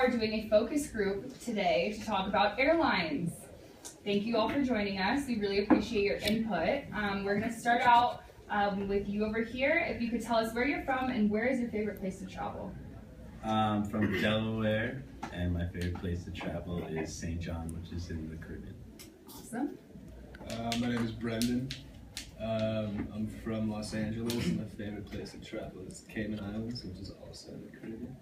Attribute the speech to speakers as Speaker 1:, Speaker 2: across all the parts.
Speaker 1: are doing a focus group today to talk about airlines. Thank you all for joining us. We really appreciate your input. We're going to start out with you over here. If you could tell us where you're from and where is your favorite place to travel?
Speaker 2: From Delaware, and my favorite place to travel is St. John, which is in the Caribbean.
Speaker 1: Awesome.
Speaker 3: My name is Brendan. I'm from Los Angeles, and my favorite place to travel is Cayman Islands, which is also in the Caribbean.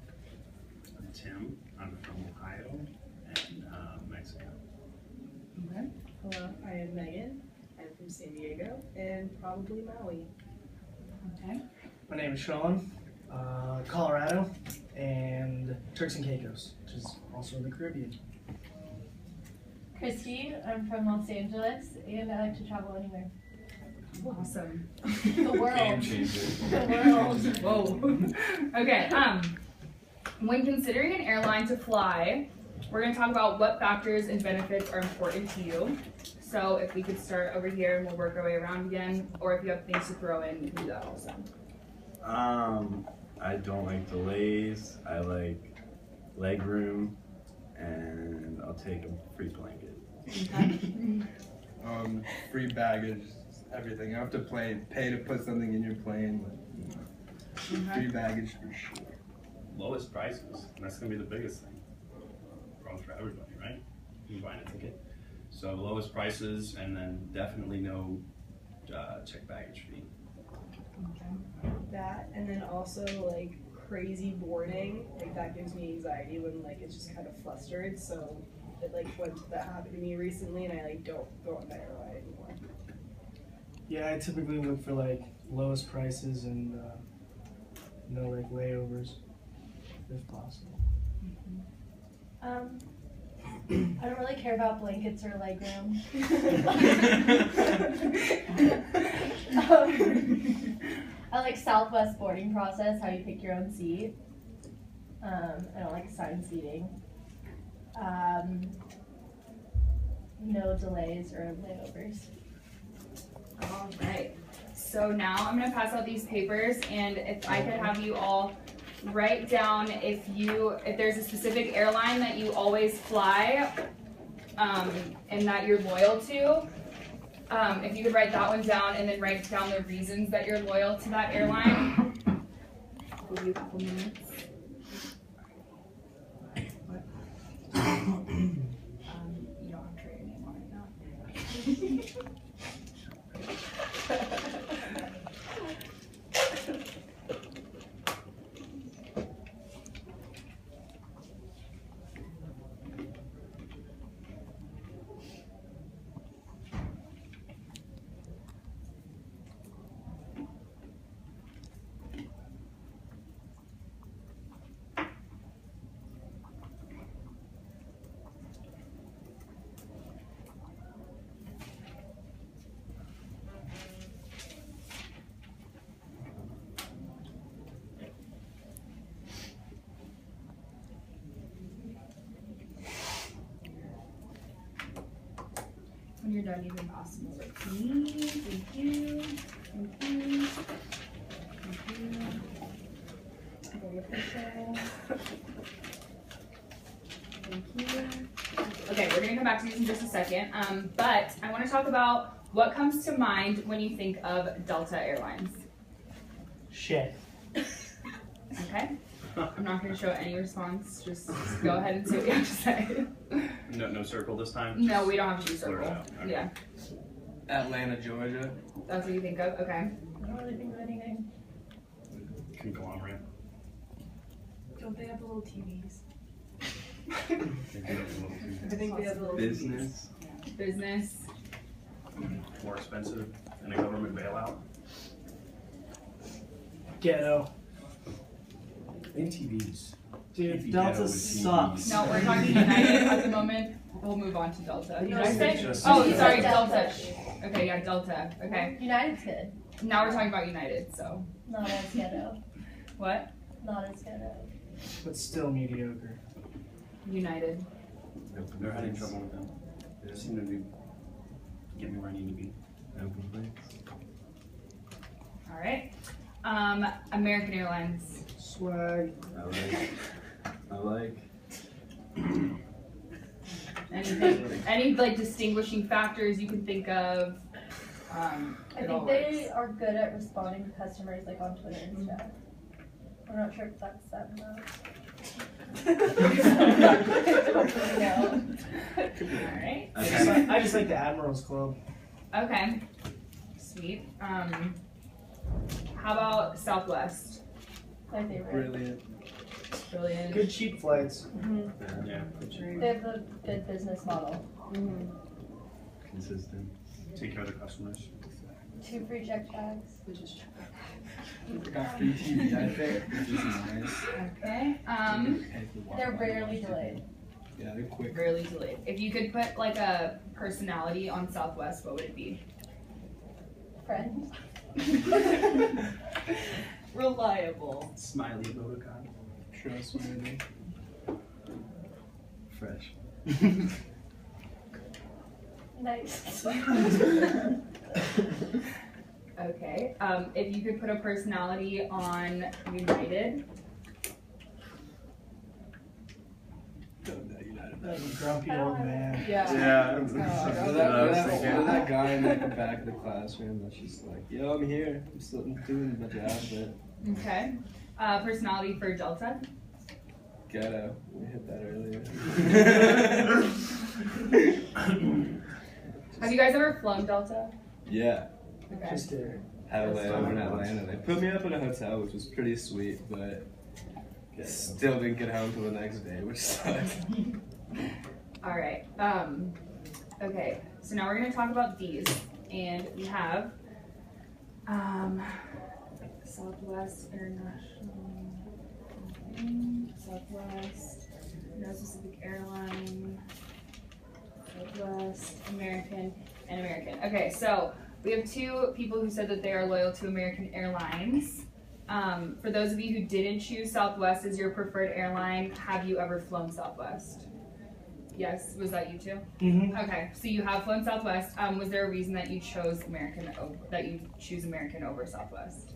Speaker 4: I'm Tim. I'm from Ohio and Mexico.
Speaker 1: Okay.
Speaker 5: Hello, I am Megan. I'm from San Diego and probably Maui.
Speaker 1: Okay.
Speaker 6: My name is Sean, Colorado, and Turks and Caicos, which is also in the Caribbean.
Speaker 7: Christy, I'm from Los Angeles, and I like to travel anywhere.
Speaker 1: Awesome.
Speaker 7: The world.
Speaker 2: Game changer.
Speaker 7: The world.
Speaker 1: Whoa. Okay. When considering an airline to fly, we're going to talk about what factors and benefits are important to you. So if we could start over here and we'll work our way around again, or if you have things to throw in, you can do that also.
Speaker 2: I don't like delays. I like leg room, and I'll take a free blanket.
Speaker 3: Free baggage, everything. You have to pay to put something in your plane. But, free baggage for sure.
Speaker 4: Lowest prices, and that's going to be the biggest thing. Probably for everybody, right? You buying a ticket. So lowest prices, and then definitely no check baggage fee.
Speaker 5: That, and then also like crazy boarding, like that gives me anxiety when like it's just kind of flustered. So it that happened to me recently, and I like don't go on that airline anymore.
Speaker 6: Yeah, I typically look for like lowest prices and no like layovers, if possible.
Speaker 7: I don't really care about blankets or legroom. I like Southwest boarding process, how you pick your own seat. I don't like assigned seating. No delays or layovers.
Speaker 1: All right. So now I'm going to pass out these papers, and if I could have you all write down if there's a specific airline that you always fly and that you're loyal to. If you could write that one down and then write down the reasons that you're loyal to that airline. I'll give you a couple minutes. You don't have to write your name on it now. When you're done, you can pass them over to me. Thank you. Thank you. Thank you. Very official. Thank you. Okay, we're gonna come back to these in just a second. But I want to talk about what comes to mind when you think of Delta Airlines.
Speaker 6: Shit.
Speaker 1: Okay. I'm not going to show any response. Just go ahead and say what you have to say.
Speaker 4: No circle this time?
Speaker 1: No, we don't have to do
Speaker 4: Blur it
Speaker 1: circle.
Speaker 4: out. Okay.
Speaker 1: Yeah.
Speaker 3: Atlanta, Georgia.
Speaker 1: That's what you think of? Okay.
Speaker 7: I don't really think of anything.
Speaker 4: Conglomerate.
Speaker 5: Don't they have little TVs?
Speaker 4: I
Speaker 5: I think they have little
Speaker 2: Business.
Speaker 1: Business.
Speaker 4: More expensive than a government bailout.
Speaker 6: Ghetto.
Speaker 2: ATVs.
Speaker 6: Dude,
Speaker 2: If you
Speaker 6: Delta
Speaker 2: ghetto with
Speaker 6: sucks.
Speaker 1: No, we're talking United at the moment. We'll move on to Delta.
Speaker 5: No,
Speaker 1: United?
Speaker 2: just-
Speaker 1: Oh, sorry,
Speaker 7: Delta.
Speaker 1: Delta. Okay, yeah, Delta. Okay.
Speaker 7: United's good.
Speaker 1: Now we're talking about United, so.
Speaker 7: Not as ghetto.
Speaker 1: What?
Speaker 7: Not as ghetto.
Speaker 6: But still mediocre.
Speaker 1: United.
Speaker 4: They're having trouble with them. They seem to be getting me where I need to be.
Speaker 2: Open place.
Speaker 1: All right. American Airlines.
Speaker 6: Swag.
Speaker 2: I like
Speaker 1: anything, any like distinguishing factors you can think of.
Speaker 7: I
Speaker 1: It all
Speaker 7: think they
Speaker 1: works.
Speaker 7: are good at responding to customers like on Twitter and stuff. I'm not sure if that's them though. No.
Speaker 1: Alright.
Speaker 2: Okay.
Speaker 6: I just like the Admirals Club.
Speaker 1: Okay. Sweet. How about Southwest?
Speaker 7: My favorite.
Speaker 3: Brilliant.
Speaker 1: Brilliant.
Speaker 6: Good cheap flights.
Speaker 4: Yeah.
Speaker 7: They have a good business model.
Speaker 2: Consistent.
Speaker 4: Take care of the customers.
Speaker 7: 2 free check bags.
Speaker 3: We got free TV, I think, which is nice.
Speaker 1: Okay.
Speaker 7: They're rarely delayed.
Speaker 3: Yeah, they're quick.
Speaker 1: Rarely delayed. If you could put like a personality on Southwest, what would it be?
Speaker 7: Friend.
Speaker 5: Reliable.
Speaker 4: Smiley emoticon.
Speaker 3: Trustworthy.
Speaker 2: Fresh.
Speaker 7: Nice.
Speaker 1: Okay. If you could put a personality on United,
Speaker 3: Don't know United.
Speaker 6: That was a grumpy
Speaker 7: I don't
Speaker 6: old
Speaker 7: have-
Speaker 6: man.
Speaker 1: yeah.
Speaker 2: Yeah.
Speaker 3: Or
Speaker 2: That's
Speaker 3: that,
Speaker 2: what I
Speaker 3: or
Speaker 2: was
Speaker 3: that,
Speaker 2: thinking.
Speaker 3: or that guy in like the back of the classroom that's just like, yo, I'm here. I'm still doing my job, but
Speaker 1: Okay. Personality for Delta.
Speaker 3: ghetto. We hit that earlier.
Speaker 1: Have you guys ever flown Delta?
Speaker 3: Yeah.
Speaker 1: Okay.
Speaker 6: Just a
Speaker 3: Had a
Speaker 6: That's
Speaker 3: layover in
Speaker 6: fine.
Speaker 3: Atlanta. They put me up in a hotel, which was pretty sweet, but still didn't get home till the next day, which sucked.
Speaker 1: All right. Okay. So now we're gonna talk about these, and we have Southwest International, Southwest, no specific airline, Southwest, American, and American. Okay, so we have 2 people who said that they are loyal to American Airlines. For those of you who didn't choose Southwest as your preferred airline, have you ever flown Southwest? Yes, was that you too?
Speaker 6: Mm-hmm.
Speaker 1: Okay, so you have flown Southwest. Was there a reason that you chose that you choose American over Southwest?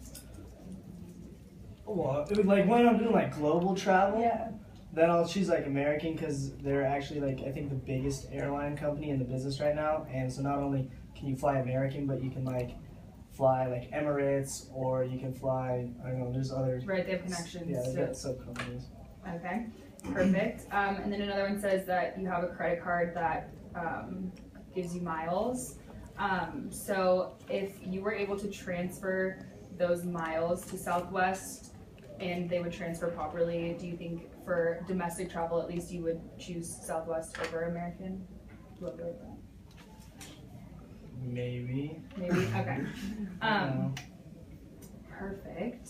Speaker 6: Well, it was like when I'm doing like global travel,
Speaker 7: Yeah.
Speaker 6: then I'll choose like American because they're actually like I think the biggest airline company in the business right now. And so not only can you fly American, but you can like fly like Emirates or you can fly I don't know. There's other
Speaker 1: Right, they have connections.
Speaker 6: yeah they've
Speaker 1: to-
Speaker 6: got sub companies.
Speaker 1: Okay, perfect. And then another one says that you have a credit card that gives you miles. So if you were able to transfer those miles to Southwest and they would transfer properly, do you think for domestic travel at least you would choose Southwest over American? Do you agree with that?
Speaker 6: Maybe.
Speaker 1: Maybe, okay.
Speaker 6: I don't know.
Speaker 1: Perfect.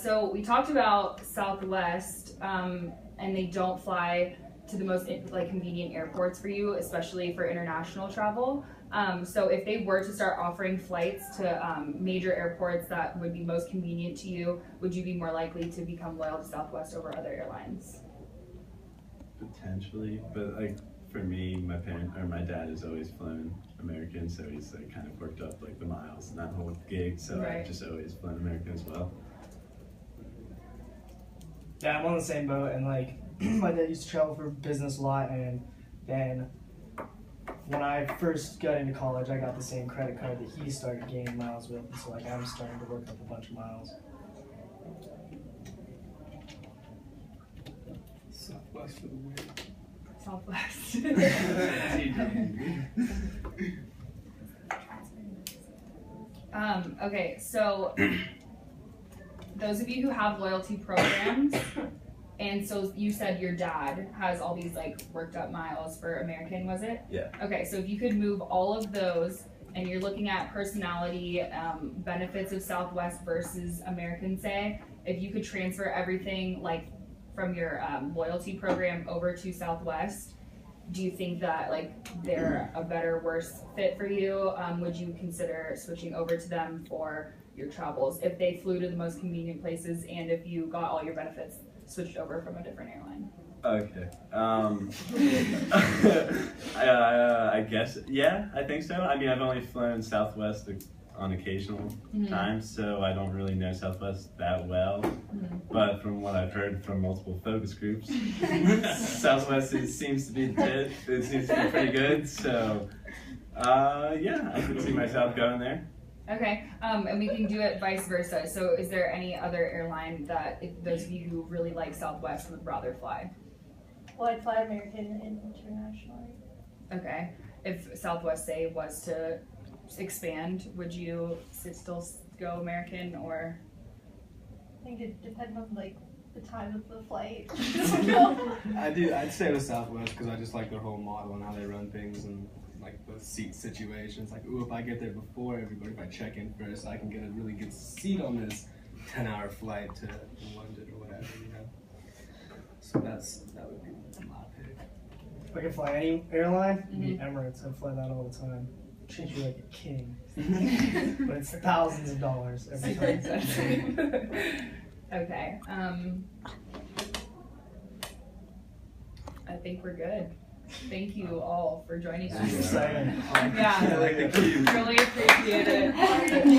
Speaker 1: So we talked about Southwest, and they don't fly to the most like convenient airports for you, especially for international travel. So if they were to start offering flights to major airports that would be most convenient to you, would you be more likely to become loyal to Southwest over other airlines?
Speaker 2: Potentially, but like for me, my dad has always flown American, so he's like kind of worked up like the miles and that whole gig. So
Speaker 1: Right.
Speaker 2: I've just always flown American as well.
Speaker 6: Yeah, I'm on the same boat, and like my dad used to travel for business a lot, and then when I first got into college, I got the same credit card that he started gaining miles with, and so like I'm starting to work up a bunch of miles.
Speaker 3: Southwest for the win.
Speaker 1: Southwest. Okay, so those of you who have loyalty programs, and so you said your dad has all these like worked up miles for American, was it?
Speaker 2: Yeah.
Speaker 1: Okay, so if you could move all of those and you're looking at personality, benefits of Southwest versus American, say, if you could transfer everything like from your loyalty program over to Southwest, do you think that like they're a better, worse fit for you? Would you consider switching over to them for your travels if they flew to the most convenient places and if you got all your benefits switched over from a different airline?
Speaker 2: Okay. I guess, yeah, I think so. I mean, I've only flown Southwest a on occasional
Speaker 1: Mhm.
Speaker 2: times, so I don't really know Southwest that well. But from what I've heard from multiple focus groups, Southwest seems to be it seems to be pretty good. So yeah, I can see myself going there.
Speaker 1: Okay, and we can do it vice versa. So is there any other airline that if those of you who really like Southwest would rather fly?
Speaker 7: Well, I'd fly American and internationally.
Speaker 1: Okay, if Southwest, say, was to expand, would you still go American or?
Speaker 7: I think it depends on like the time of the flight.
Speaker 3: I'd stay with Southwest because I just like their whole model and how they run things and like the seat situations. Like, ooh, if I get there before everybody, if I check in first, I can get a really good seat on this 10-hour flight to London or whatever, you know. So that would be my pick.
Speaker 6: If I could fly any airline, it'd be Emirates. I'd fly that all the time. Treat you like a king. But it's thousands of dollars every time.
Speaker 1: Okay, I think we're good. Thank you all for joining us.
Speaker 6: Exciting.
Speaker 1: Yeah,
Speaker 2: I like the queue.
Speaker 1: really appreciate it.